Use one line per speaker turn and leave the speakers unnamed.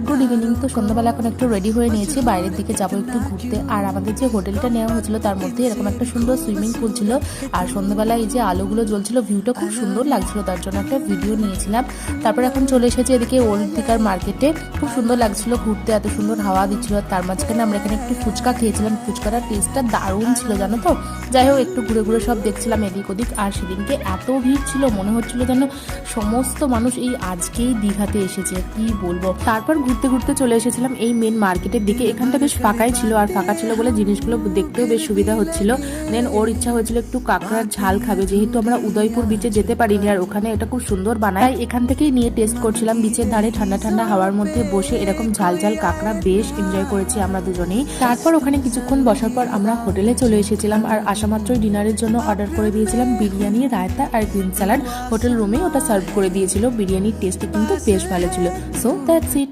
Good evening. তো সন্ধ্যাবেলা এখন একটু রেডি হয়ে নিয়েছি, বাইরের দিকে যাবো একটু ঘুরতে। আর আমাদের যে হোটেলটা নেওয়া হয়েছিল তার মধ্যে এরকম একটা সুন্দর সুইমিং পুল ছিল। আর সন্ধ্যাবেলা এই যে আলোগুলো জ্বলছিল, ভিউটা খুব সুন্দর লাগছিল, তার জন্য একটা ভিডিও নিয়েছিলাম। তারপর এখন চলে এসেছি এদিকে ওল্ড দিকার মার্কেটে। খুব সুন্দর লাগছিল ঘুরতে, এত সুন্দর হাওয়া দিচ্ছিল। তার মাঝখানে আমরা এখানে একটু ফুচকা খেয়েছিলাম, ফুচকাটার টেস্টটা দারুণ ছিল জানো তো। যাই হোক, একটু ঘুরে ঘুরে সব দেখছিলাম এদিক ওদিক। আর সেদিনকে এত ভিড় ছিল, মনে হচ্ছিল যেন সমস্ত মানুষ এই আজকেই দীঘাতে এসেছে, কি বলবো। তারপর ঘুরতে ঘুরতে চলে এসেছিলাম এই মেন মার্কেটের দিকে। এখানটা বেশ ফাঁকাই ছিল, আর ফাঁকা ছিল বলে জিনিসগুলো দেখতেও বেশ সুবিধা হচ্ছিল। দেন ওর ইচ্ছা হয়েছিল একটু কাঁকড়ার ঝাল খাবে, যেহেতু আমরা উদয়পুর বিচে যেতে পারিনি, আর ওখানে এটা খুব সুন্দর বানায়। এখান থেকেই নিয়ে টেস্ট করছিলাম, বিচের ধারে ঠান্ডা ঠান্ডা হাওয়ার মধ্যে বসে এরকম ঝাল ঝাল কাঁকড়া বেশ এনজয় করেছি আমরা দুজনেই। তারপর ওখানে কিছুক্ষণ বসার পর আমরা হোটেলে চলে এসেছিলাম, আর আসা মাত্রই ডিনারের জন্য অর্ডার করে দিয়েছিলাম বিরিয়ানি, রায়তা আর গ্রিন স্যালাড। হোটেল রুমে ওটা সার্ভ করে দিয়েছিল। বিরিয়ানির টেস্ট কিন্তু বেশ ভালো ছিল। So that's it.